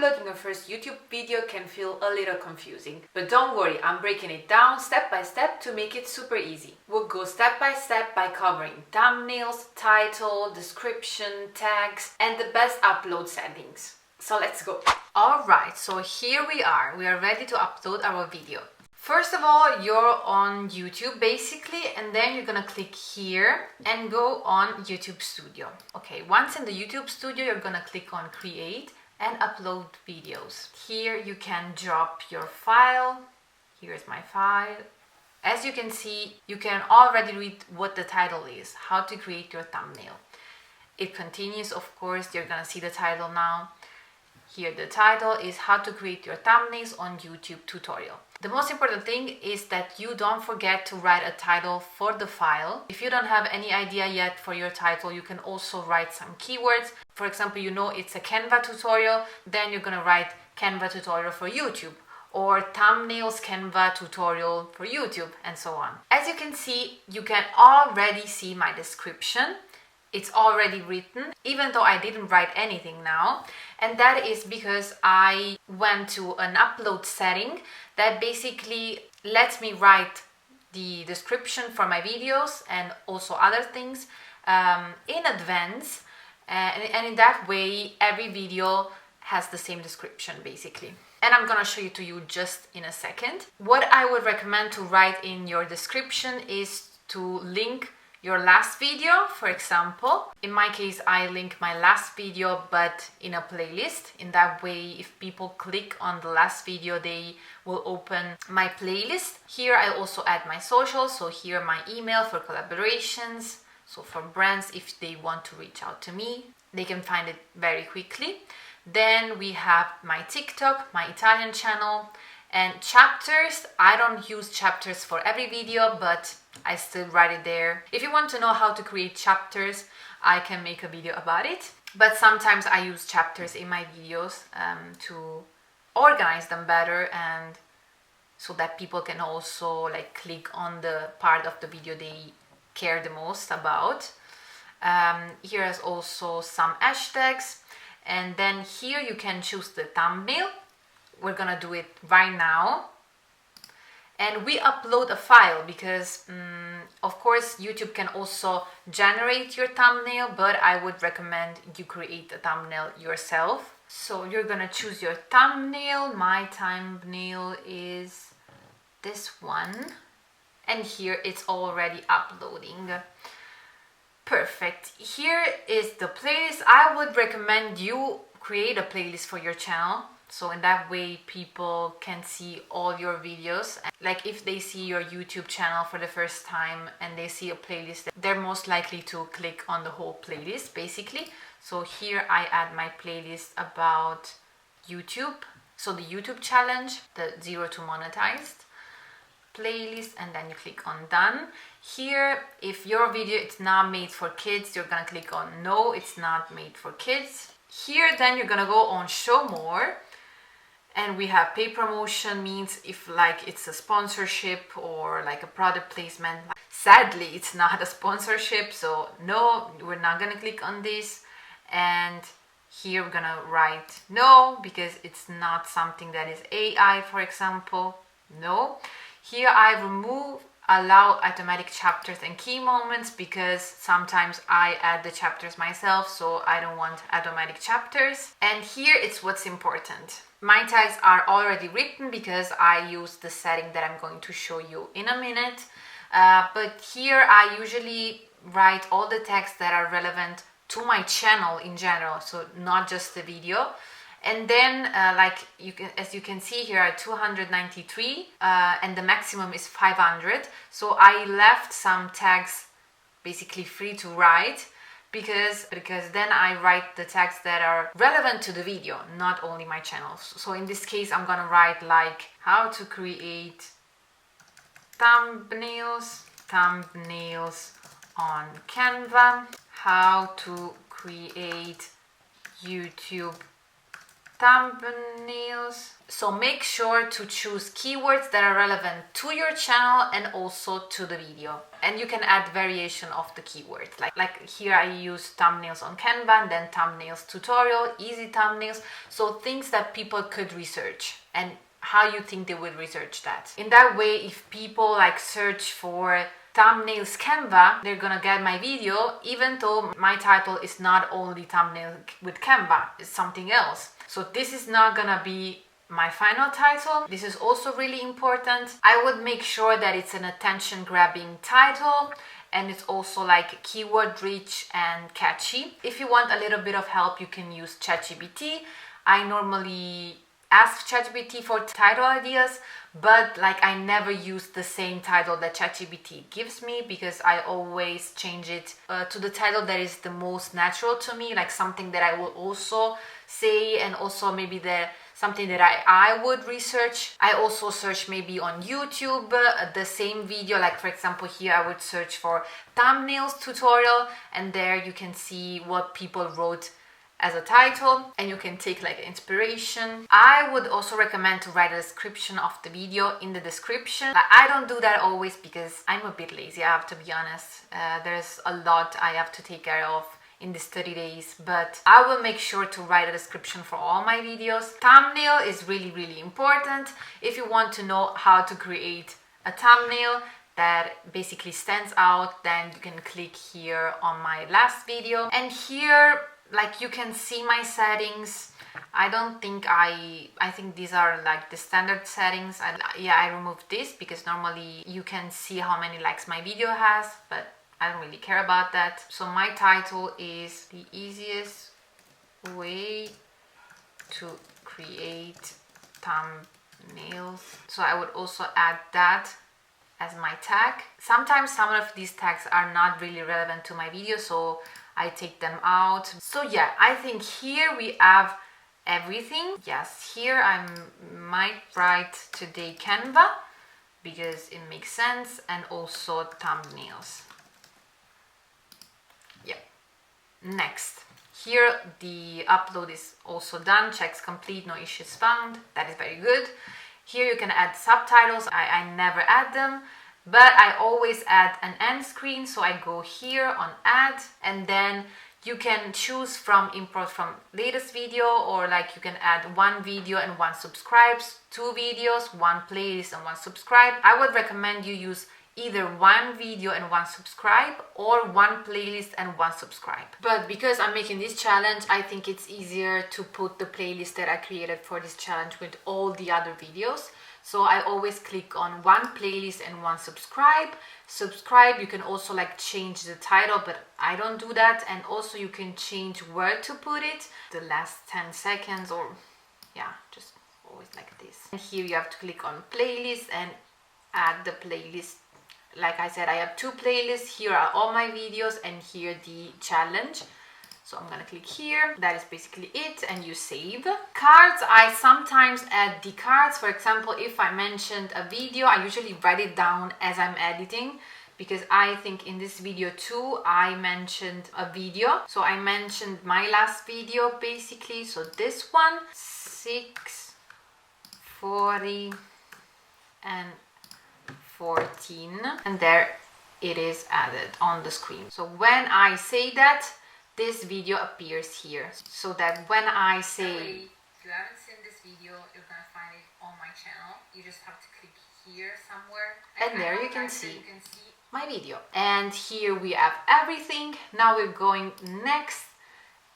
uploading your first YouTube video can feel a little confusing. But don't worry, I'm breaking it down step by step to make it super easy. We'll go step by step by covering thumbnails, title, description, tags, and the best upload settings. So let's go. Alright, so here we are ready to upload our video. First of all, you're on YouTube basically, and then you're gonna click here and go on YouTube Studio. Okay, once in the YouTube Studio, you're gonna click on Create and Upload Videos. Here you can drop your file. Here's my file. As you can see, you can already read what the title is, how to create your thumbnail. It continues, of course, you're gonna see the title now. Here the title is how to create your thumbnails on YouTube tutorial. The most important thing is that you don't forget to write a title for the file. If you don't have any idea yet for your title, you can also write some keywords. For example, you know it's a Canva tutorial, then you're gonna write Canva tutorial for YouTube, or thumbnails Canva tutorial for YouTube, and so on. As you can see, you can already see my description. It's already written, even though I didn't write anything now. And that is because I went to an upload setting that basically lets me write the description for my videos and also other things in advance. And in that way, every video has the same description basically. And I'm gonna show you to you just in a second. What I would recommend to write in your description is to link your last video, for example. In my case, I link my last video, but in a playlist. In that way, if people click on the last video, they will open my playlist. Here, I also add my socials. So here, my email for collaborations. So for brands, if they want to reach out to me, they can find it very quickly. Then we have my TikTok, my Italian channel, and chapters. I don't use chapters for every video, but I still write it there. If you want to know how to create chapters, I can make a video about it. But sometimes I use chapters in my videos to organize them better, and so that people can also like click on the part of the video they care the most about. Here is also some hashtags, and then here you can choose the thumbnail. We're gonna do it right now. And we upload a file because, of course, YouTube can also generate your thumbnail, but I would recommend you create a thumbnail yourself. So you're gonna choose your thumbnail. My thumbnail is this one. And here it's already uploading. Perfect. Here is the playlist. I would recommend you create a playlist for your channel. So in that way, people can see all your videos. Like if they see your YouTube channel for the first time and they see a playlist, they're most likely to click on the whole playlist, basically. So here I add my playlist about YouTube. So the YouTube challenge, the 0 to monetized playlist, and then you click on done. Here, if your video is not made for kids, you're gonna click on no, it's not made for kids. Here, then you're gonna go on show more. And we have pay promotion, means if like it's a sponsorship or like a product placement. Sadly, it's not a sponsorship, so no, we're not gonna click on this. And here we're gonna write no, because it's not something that is AI, for example, no. Here I remove allow automatic chapters and key moments because sometimes I add the chapters myself, so I don't want automatic chapters. And here it's what's important. My tags are already written because I use the setting that I'm going to show you in a minute. But here I usually write all the tags that are relevant to my channel in general, so not just the video. And then, as you can see here, 293, and the maximum is 500. So I left some tags basically free to write because then I write the tags that are relevant to the video, not only my channel. So in this case, I'm gonna write like how to create thumbnails on Canva, how to create YouTube thumbnails. So make sure to choose keywords that are relevant to your channel and also to the video. And you can add variation of the keywords. Like here I use thumbnails on Canva, and then thumbnails tutorial, easy thumbnails. So things that people could research and how you think they would research that. In that way, if people like search for thumbnails Canva, they're gonna get my video, even though my title is not only thumbnail with Canva, it's something else. So this is not gonna be my final title. This is also really important. I would make sure that it's an attention grabbing title and it's also like keyword rich and catchy. If you want a little bit of help, you can use ChatGPT. I normally ask ChatGPT for title ideas, but like I never use the same title that ChatGPT gives me, because I always change it to the title that is the most natural to me, like something that I will also say, and also maybe something that I would research. I also search maybe on YouTube the same video, like for example here I would search for thumbnails tutorial, and there you can see what people wrote as a title, and you can take like inspiration. I would also recommend to write a description of the video in the description. I don't do that always because I'm a bit lazy, I have to be honest. There's a lot I have to take care of in these 30 days, but I will make sure to write a description for all my videos. Thumbnail is really important. If you want to know how to create a thumbnail that basically stands out, then you can click here on my last video. And here, like you can see my settings. I don't think I think these are like the standard settings. I removed this because normally you can see how many likes my video has, but I don't really care about that. So my title is the easiest way to create thumbnails. So I would also add that as my tag. Sometimes some of these tags are not really relevant to my video, so I take them out. So yeah, I think here we have everything. Yes, here I might write today Canva because it makes sense, and also thumbnails. Yeah. Next, here the upload is also done, checks complete, no issues found. That is very good. Here you can add subtitles. I never add them, but I always add an end screen. So I go here on add, and then you can choose from import from latest video, or like you can add one video and one subscribes, two videos, one playlist and one subscribe. I would recommend you use either one video and one subscribe, or one playlist and one subscribe. But because I'm making this challenge, I think it's easier to put the playlist that I created for this challenge with all the other videos. So I always click on one playlist and one subscribe. Subscribe, you can also like change the title, but I don't do that. And also you can change where to put it, the last 10 seconds, or yeah, just always like this. And here you have to click on playlist and add the playlist. Like I said, I have two playlists. Here are all my videos, and here the challenge. So I'm gonna click here. That is basically it, and you save. Cards, I sometimes add the cards. For example, if I mentioned a video, I usually write it down as I'm editing, because I think in this video too, I mentioned a video. So I mentioned my last video basically. So this one, 6:40 and 14, and there it is added on the screen. So when I say that, this video appears here, so that when I say, if you haven't seen this video, you're gonna find it on my channel. You just have to click here somewhere, and there you can see my video. And here we have everything. Now we're going next.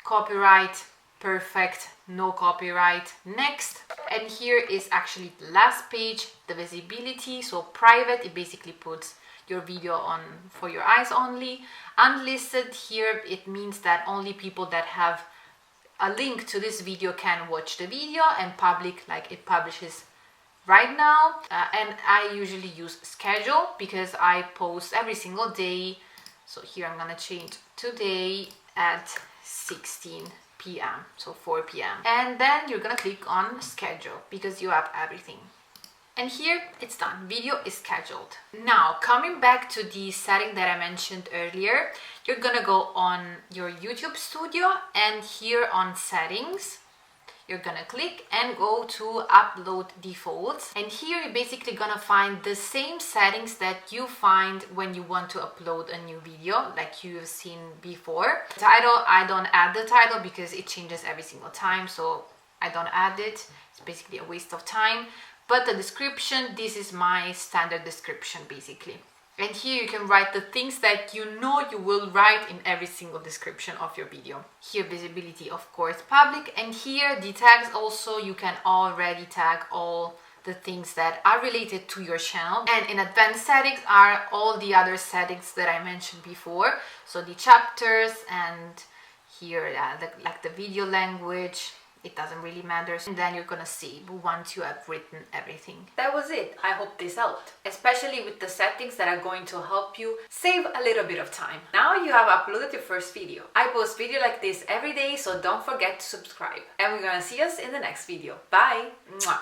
Copyright, perfect, no copyright, next. And here is actually the last page, the visibility. So private, it basically puts your video on for your eyes only. Unlisted, here it means that only people that have a link to this video can watch the video, and public, like it publishes right now. And I usually use schedule because I post every single day. So here I'm gonna change today at 16 p.m. so 4 p.m. and then you're gonna click on schedule because you have everything. And here it's done, video is scheduled. Now coming back to the setting that I mentioned earlier, you're gonna go on your YouTube studio, and here on settings you're gonna click and go to upload defaults, and here you're basically gonna find the same settings that you find when you want to upload a new video, like you've seen before. Title, I don't add the title because it changes every single time, so I don't add it. It's basically a waste of time. But the description, this is my standard description basically. And here you can write the things that you know you will write in every single description of your video. Here visibility, of course, public. And here the tags also, you can already tag all the things that are related to your channel. And in advanced settings are all the other settings that I mentioned before. So the chapters, and here like the video language, it doesn't really matter. And then you're gonna see once you have written everything. That was it. I hope this helped, especially with the settings that are going to help you save a little bit of time. Now you have uploaded your first video. I post video like this every day, so don't forget to subscribe. And we're gonna see us in the next video. Bye! Mwah.